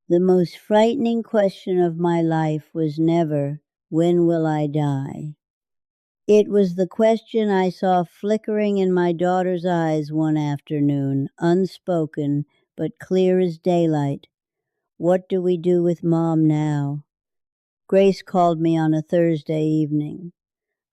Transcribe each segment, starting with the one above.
The most frightening question of my life was never, when will I die? It was the question I saw flickering in my daughter's eyes one afternoon, unspoken but clear as daylight. What do we do with Mom now? Grace called me on a Thursday evening.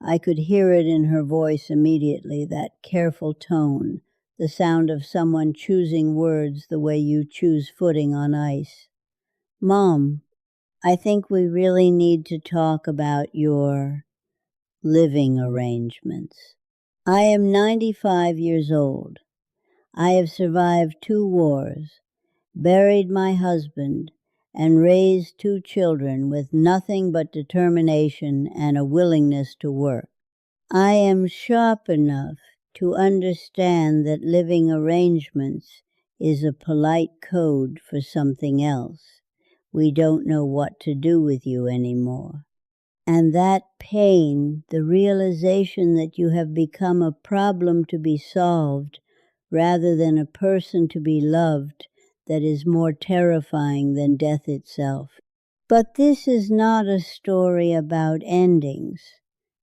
I could hear it in her voice immediately, that careful tone, the sound of someone choosing words the way you choose footing on ice. Mom, I think we really need to talk about your living arrangements. I am 95 years old. I have survived 2 wars, buried my husband, and raised 2 children with nothing but determination and a willingness to work. I am sharp enough to understand that living arrangements is a polite code for something else. We don't know what to do with you anymore. And that pain, the realization that you have become a problem to be solved rather than a person to be loved, that is more terrifying than death itself. But this is not a story about endings.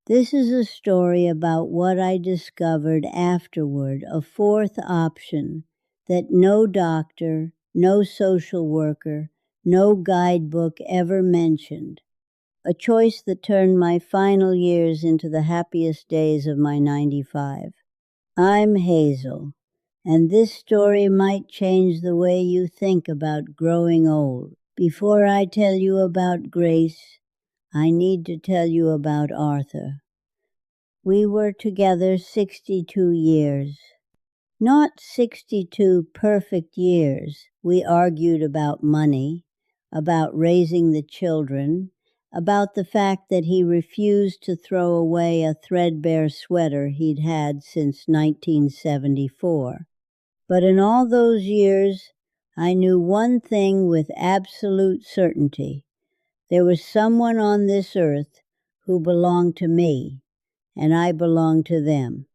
This is a story about what I discovered afterward, a 4th option that no doctor, no social worker, no guidebook ever mentioned. A choice that turned my final years into the happiest days of my 95. I'm Hazel, and this story might change the way you think about growing old. Before I tell you about Grace, I need to tell you about Arthur. We were together 62 years. Not 62 perfect years. We argued about money, about raising the children, about the fact that he refused to throw away a threadbare sweater he'd had since 1974. But in all those years, I knew one thing with absolute certainty. There was someone on this earth who belonged to me, and I belonged to them.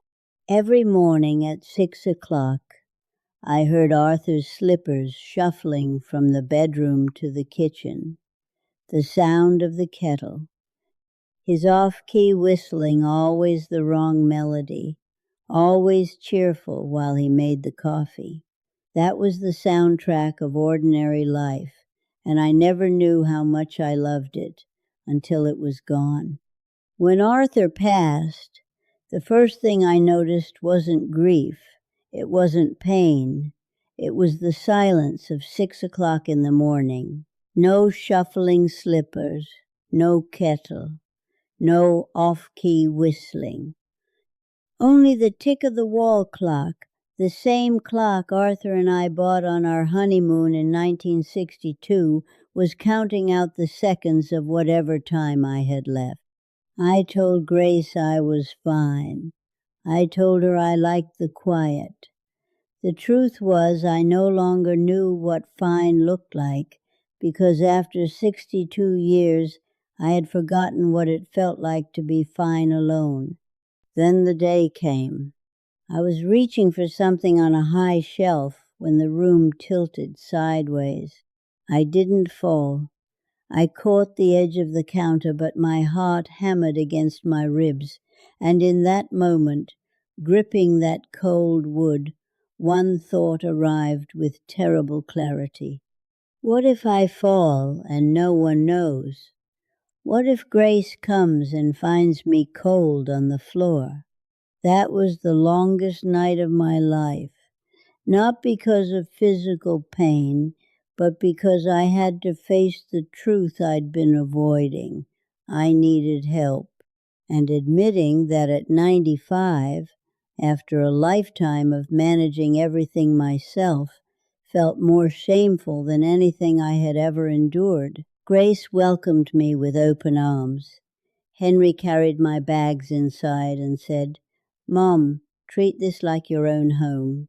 Every morning at 6 o'clock, I heard Arthur's slippers shuffling from the bedroom to the kitchen, the sound of the kettle, his off-key whistling always the wrong melody, always cheerful while he made the coffee. That was the soundtrack of ordinary life, and I never knew how much I loved it until it was gone. When Arthur passed, the first thing I noticed wasn't grief, it wasn't pain, it was the silence of 6 o'clock in the morning. No shuffling slippers, no kettle, no off-key whistling. Only the tick of the wall clock, the same clock Arthur and I bought on our honeymoon in 1962, was counting out the seconds of whatever time I had left. I told Grace I was fine. I told her I liked the quiet. The truth was I no longer knew what fine looked like, because after 62 years I had forgotten what it felt like to be fine alone. Then the day came. I was reaching for something on a high shelf when the room tilted sideways. I didn't fall. I caught the edge of the counter, but my heart hammered against my ribs, and in that moment, gripping that cold wood, one thought arrived with terrible clarity. What if I fall and no one knows? What if Grace comes and finds me cold on the floor? That was the longest night of my life, not because of physical pain, but because I had to face the truth I'd been avoiding. I needed help. And admitting that at 95, after a lifetime of managing everything myself, felt more shameful than anything I had ever endured. Grace welcomed me with open arms. Henry carried my bags inside and said, "Mom, treat this like your own home."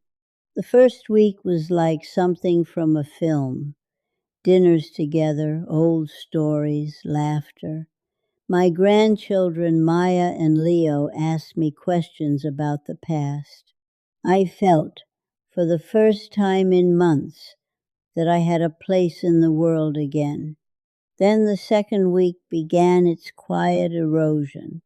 The first week was like something from a film. Dinners together, old stories, laughter. My grandchildren, Maya and Leo, asked me questions about the past. I felt, for the first time in months, that I had a place in the world again. Then the second week began its quiet erosion.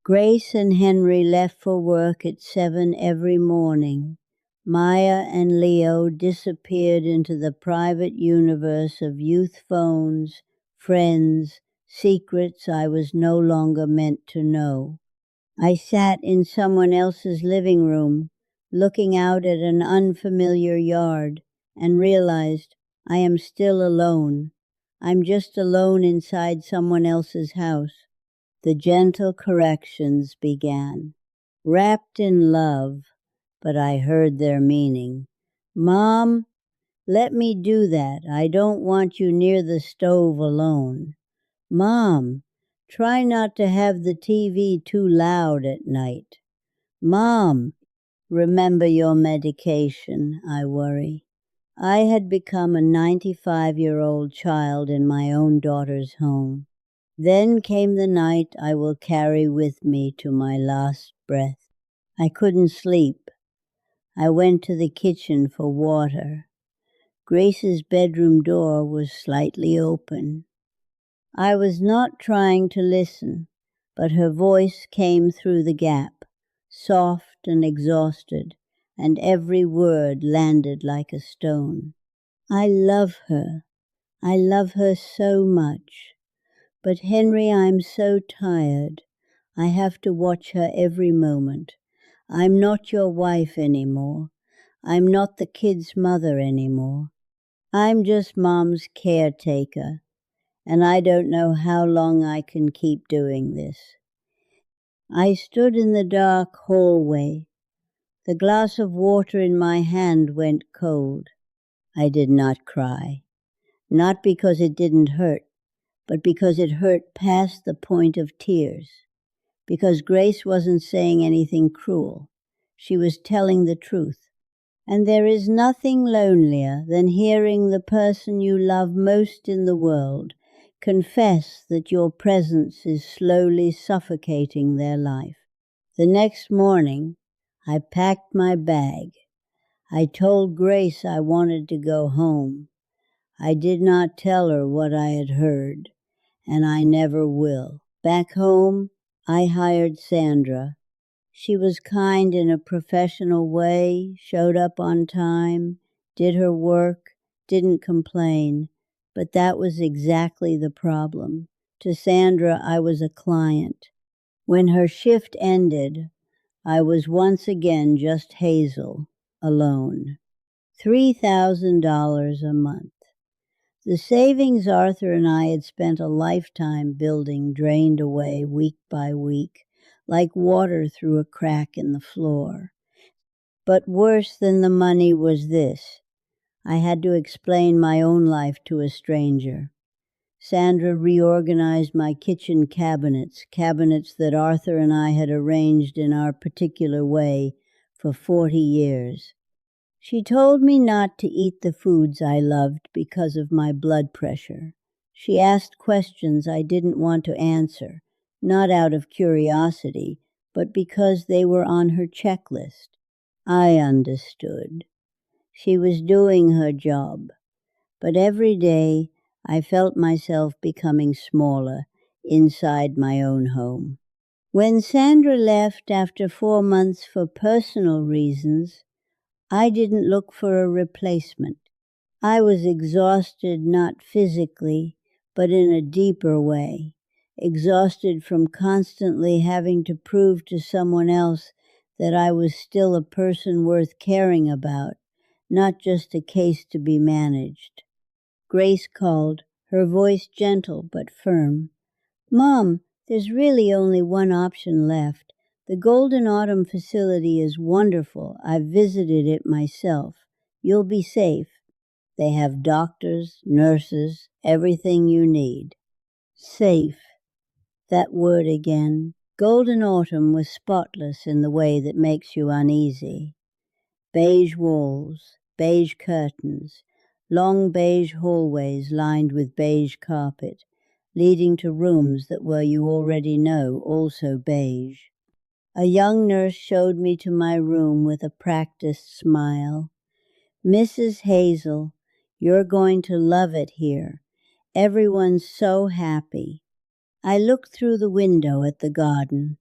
Grace and Henry left for work at 7 every morning. Maya and Leo disappeared into the private universe of youth phones, friends, secrets I was no longer meant to know. I sat in someone else's living room, looking out at an unfamiliar yard, and realized I am still alone. I'm just alone inside someone else's house. The gentle corrections began, wrapped in love, but I heard their meaning. Mom, let me do that. I don't want you near the stove alone. Mom, try not to have the TV too loud at night. Mom, remember your medication, I worry. I had become a 95-year-old child in my own daughter's home. Then came the night I will carry with me to my last breath. I couldn't sleep. I went to the kitchen for water. Grace's bedroom door was slightly open. I was not trying to listen, but her voice came through the gap, soft and exhausted, and every word landed like a stone. I love her. I love her so much. But Henry, I'm so tired. I have to watch her every moment. I'm not your wife anymore. I'm not the kid's mother anymore. I'm just Mom's caretaker, and I don't know how long I can keep doing this. I stood in the dark hallway. The glass of water in my hand went cold. I did not cry, not because it didn't hurt, but because it hurt past the point of tears. Because Grace wasn't saying anything cruel. She was telling the truth. And there is nothing lonelier than hearing the person you love most in the world confess that your presence is slowly suffocating their life. The next morning, I packed my bag. I told Grace I wanted to go home. I did not tell her what I had heard, and I never will. Back home, I hired Sandra. She was kind in a professional way, showed up on time, did her work, didn't complain. But that was exactly the problem. To Sandra, I was a client. When her shift ended, I was once again just Hazel, alone. $3,000 a month. The savings Arthur and I had spent a lifetime building drained away week by week, like water through a crack in the floor. But worse than the money was this. I had to explain my own life to a stranger. Sandra reorganized my kitchen cabinets that Arthur and I had arranged in our particular way for 40 years. She told me not to eat the foods I loved because of my blood pressure. She asked questions I didn't want to answer, not out of curiosity, but because they were on her checklist. I understood. She was doing her job, but every day I felt myself becoming smaller inside my own home. When Sandra left after 4 months for personal reasons, I didn't look for a replacement. I was exhausted not physically, but in a deeper way. Exhausted from constantly having to prove to someone else that I was still a person worth caring about, not just a case to be managed. Grace called, her voice gentle but firm. Mom, there's really only one option left. The Golden Autumn facility is wonderful. I've visited it myself. You'll be safe. They have doctors, nurses, everything you need. Safe. That word again. Golden Autumn was spotless in the way that makes you uneasy. Beige walls, beige curtains, long beige hallways lined with beige carpet, leading to rooms that were, you already know, also beige. A young nurse showed me to my room with a practiced smile. Mrs. Hazel, You're going to love it here. Everyone's so happy." I looked through the window at the garden.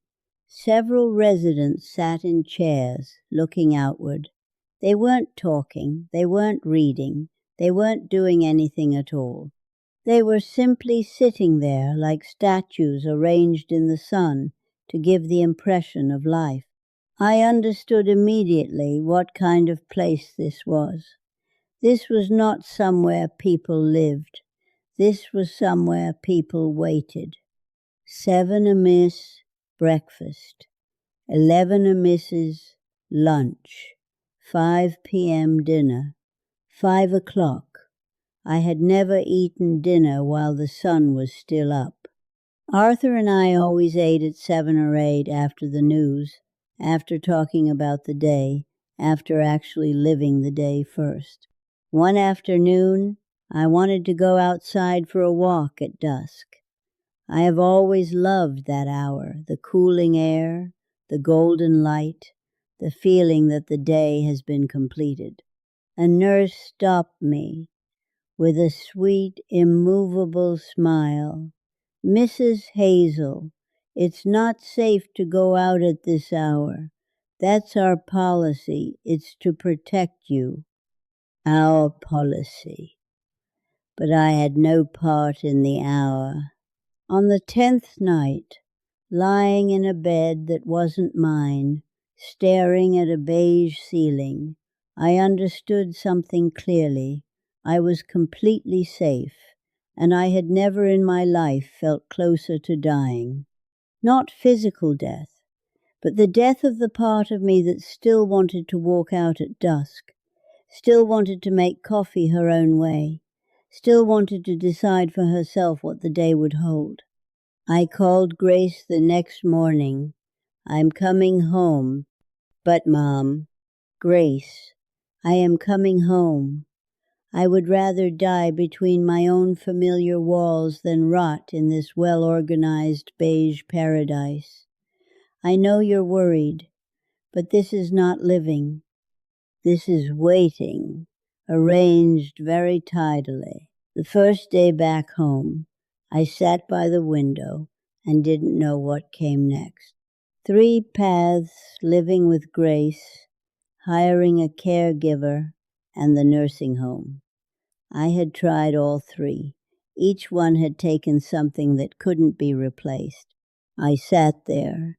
Several residents sat in chairs, looking outward. They weren't talking, they weren't reading, they weren't doing anything at all. They were simply sitting there like statues arranged in the sun to give the impression of life. I understood immediately what kind of place this was. This was not somewhere people lived. This was somewhere people waited. 7 amiss, breakfast. 11 amisses, lunch. 5 p.m. dinner. 5 o'clock. I had never eaten dinner while the sun was still up. Arthur and I always ate at 7 or 8 after the news, after talking about the day, after actually living the day first. One afternoon, I wanted to go outside for a walk at dusk. I have always loved that hour, the cooling air, the golden light, the feeling that the day has been completed. A nurse stopped me with a sweet, immovable smile. "Mrs. Hazel, it's not safe to go out at this hour. That's our policy. It's to protect you." Our policy. But I had no part in the hour. On the 10th night, lying in a bed that wasn't mine, staring at a beige ceiling, I understood something clearly. I was completely safe, and I had never in my life felt closer to dying. Not physical death, but the death of the part of me that still wanted to walk out at dusk, still wanted to make coffee her own way, still wanted to decide for herself what the day would hold. I called Grace the next morning. "I'm coming home." "But, Mom." "Grace, I am coming home. I would rather die between my own familiar walls than rot in this well-organized beige paradise. I know you're worried, but this is not living. This is waiting, arranged very tidily." The first day back home, I sat by the window and didn't know what came next. 3 paths, living with Grace, hiring a caregiver, and the nursing home. I had tried all 3. Each one had taken something that couldn't be replaced. I sat there,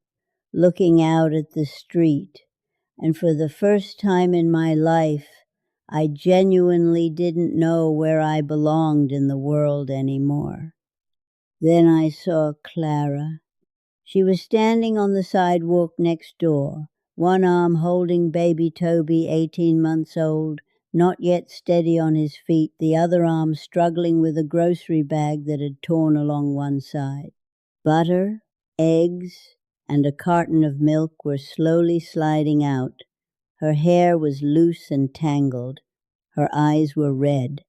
looking out at the street, and for the first time in my life, I genuinely didn't know where I belonged in the world anymore. Then I saw Clara. She was standing on the sidewalk next door, one arm holding baby Toby, 18 months old, not yet steady on his feet, the other arm struggling with a grocery bag that had torn along one side. Butter, eggs, and a carton of milk were slowly sliding out. Her hair was loose and tangled. Her eyes were red.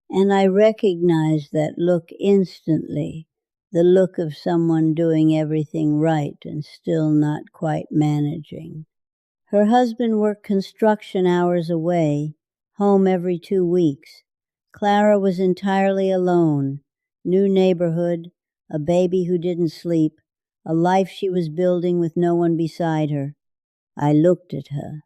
And I recognized that look instantly, the look of someone doing everything right and still not quite managing. Her husband worked construction hours away, home every 2 weeks. Clara was entirely alone. New neighborhood, a baby who didn't sleep, a life she was building with no one beside her. I looked at her.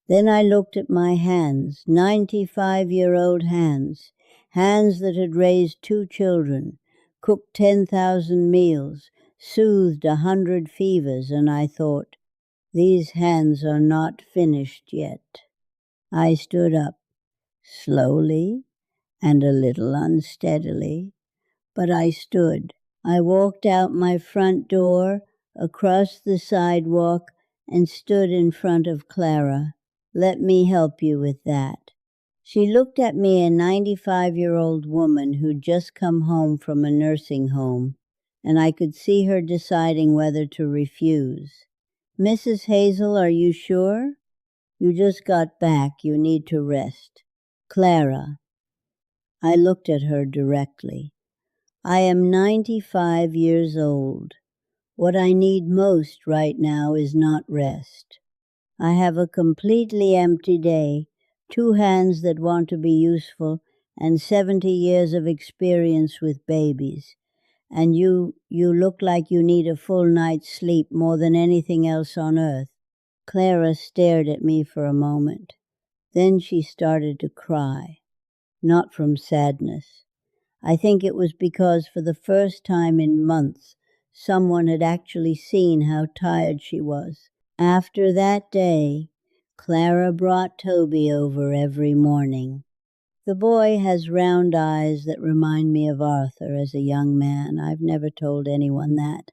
Then I looked at my hands, 95-year-old hands, hands that had raised 2 children, cooked 10,000 meals, soothed 100 fevers, and I thought, these hands are not finished yet. I stood up, slowly and a little unsteadily, but I stood. I walked out my front door, across the sidewalk, and stood in front of Clara. "Let me help you with that." She looked at me, a 95-year-old woman who'd just come home from a nursing home, and I could see her deciding whether to refuse. "Mrs. Hazel, are you sure? You just got back. You need to rest." "Clara." I looked at her directly. "I am 95 years old. What I need most right now is not rest. I have a completely empty day, 2 hands that want to be useful, and 70 years of experience with babies. And you look like you need a full night's sleep more than anything else on earth." Clara stared at me for a moment. Then she started to cry, not from sadness. I think it was because for the first time in months, someone had actually seen how tired she was. After that day, Clara brought Toby over every morning. The boy has round eyes that remind me of Arthur as a young man. I've never told anyone that.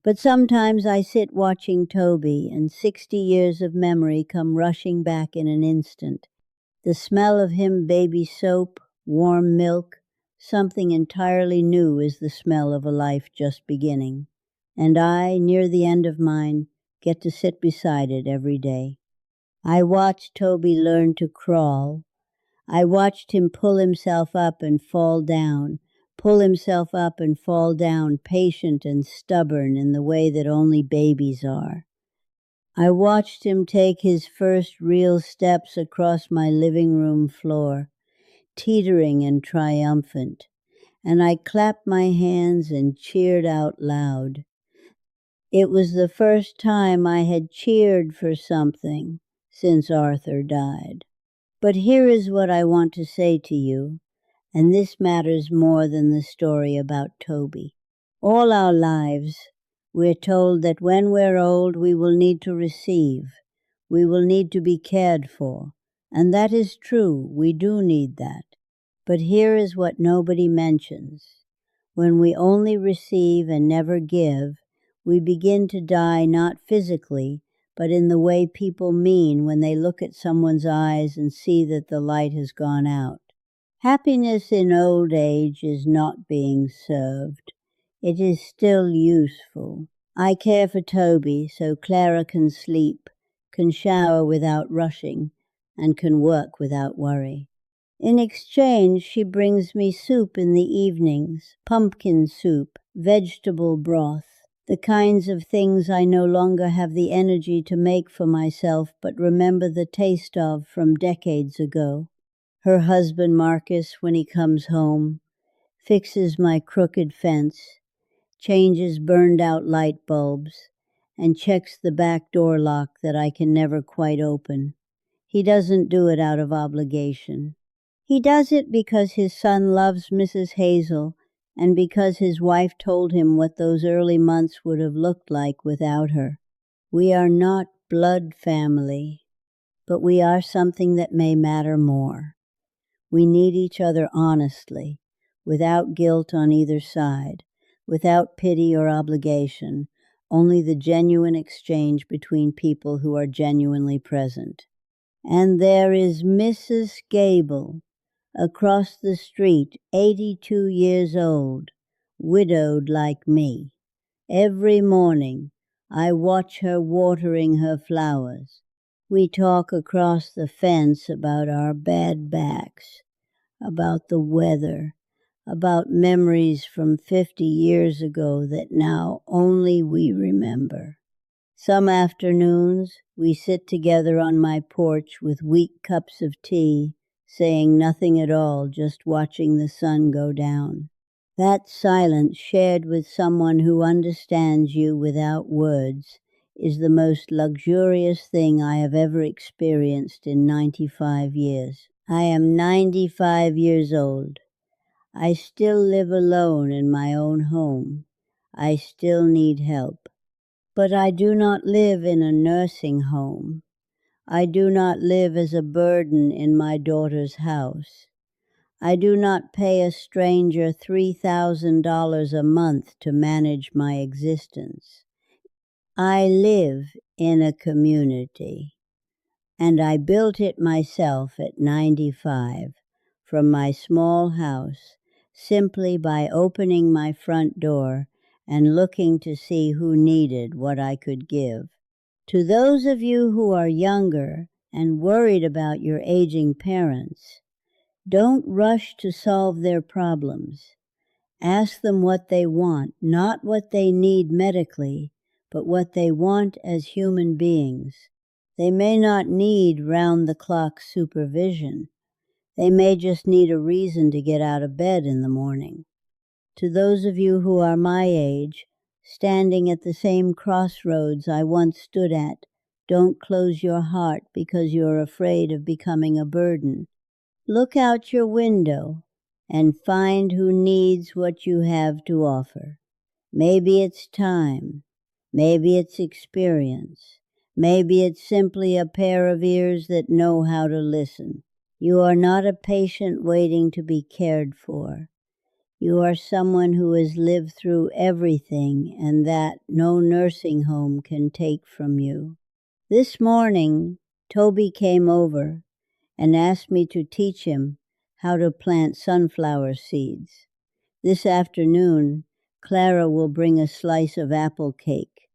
But sometimes I sit watching Toby, and 60 years of memory come rushing back in an instant. The smell of him baby soap, warm milk, something entirely new is the smell of a life just beginning. And I, near the end of mine, get to sit beside it every day. I watched Toby learn to crawl. I watched him pull himself up and fall down, pull himself up and fall down, patient and stubborn in the way that only babies are. I watched him take his first real steps across my living room floor, teetering and triumphant, and I clapped my hands and cheered out loud. It was the first time I had cheered for something since Arthur died. But here is what I want to say to you, and this matters more than the story about Toby. All our lives, we're told that when we're old, we will need to receive. We will need to be cared for. And that is true, we do need that. But here is what nobody mentions. When we only receive and never give, we begin to die not physically, but in the way people mean when they look at someone's eyes and see that the light has gone out. Happiness in old age is not being served. It is still useful. I care for Toby so Clara can sleep, can shower without rushing, and can work without worry. In exchange, she brings me soup in the evenings, pumpkin soup, vegetable broth, the kinds of things I no longer have the energy to make for myself but remember the taste of from decades ago. Her husband Marcus, when he comes home, fixes my crooked fence, changes burned-out light bulbs, and checks the back door lock that I can never quite open. He doesn't do it out of obligation. He does it because his son loves Mrs. Hazel and because his wife told him what those early months would have looked like without her. We are not blood family, but we are something that may matter more. We need each other honestly, without guilt on either side, without pity or obligation, only the genuine exchange between people who are genuinely present. And there is Mrs. Gable, across the street, 82 years old, widowed like me. Every morning, I watch her watering her flowers. We talk across the fence about our bad backs, about the weather, about memories from 50 years ago that now only we remember. Some afternoons, we sit together on my porch with weak cups of tea, saying nothing at all, just watching the sun go down. That silence shared with someone who understands you without words is the most luxurious thing I have ever experienced in 95 years. I am 95 years old. I still live alone in my own home. I still need help. But I do not live in a nursing home. I do not live as a burden in my daughter's house. I do not pay a stranger $3,000 a month to manage my existence. I live in a community, and I built it myself at 95 from my small house simply by opening my front door and looking to see who needed what I could give. To those of you who are younger and worried about your aging parents, don't rush to solve their problems. Ask them what they want, not what they need medically, but what they want as human beings. They may not need round-the-clock supervision. They may just need a reason to get out of bed in the morning. To those of you who are my age, standing at the same crossroads I once stood at, don't close your heart because you're afraid of becoming a burden. Look out your window and find who needs what you have to offer. Maybe it's time. Maybe it's experience. Maybe it's simply a pair of ears that know how to listen. You are not a patient waiting to be cared for. You are someone who has lived through everything and that no nursing home can take from you. This morning, Toby came over and asked me to teach him how to plant sunflower seeds. This afternoon, Clara will bring a slice of apple cake.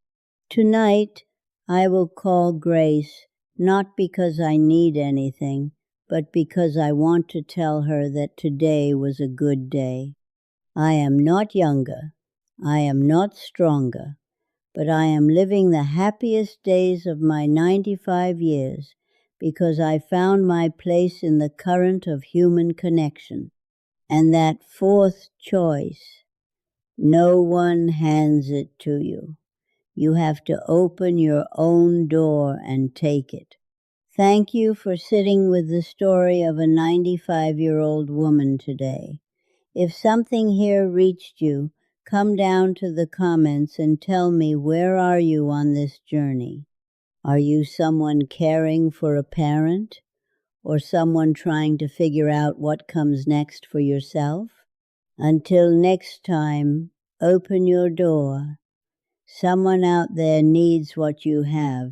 Tonight, I will call Grace, not because I need anything, but because I want to tell her that today was a good day. I am not younger, I am not stronger, but I am living the happiest days of my 95 years because I found my place in the current of human connection. And that fourth choice, no one hands it to you. You have to open your own door and take it. Thank you for sitting with the story of a 95-year-old woman today. If something here reached you, come down to the comments and tell me, where are you on this journey? Are you someone caring for a parent? Or someone trying to figure out what comes next for yourself? Until next time, open your door. Someone out there needs what you have.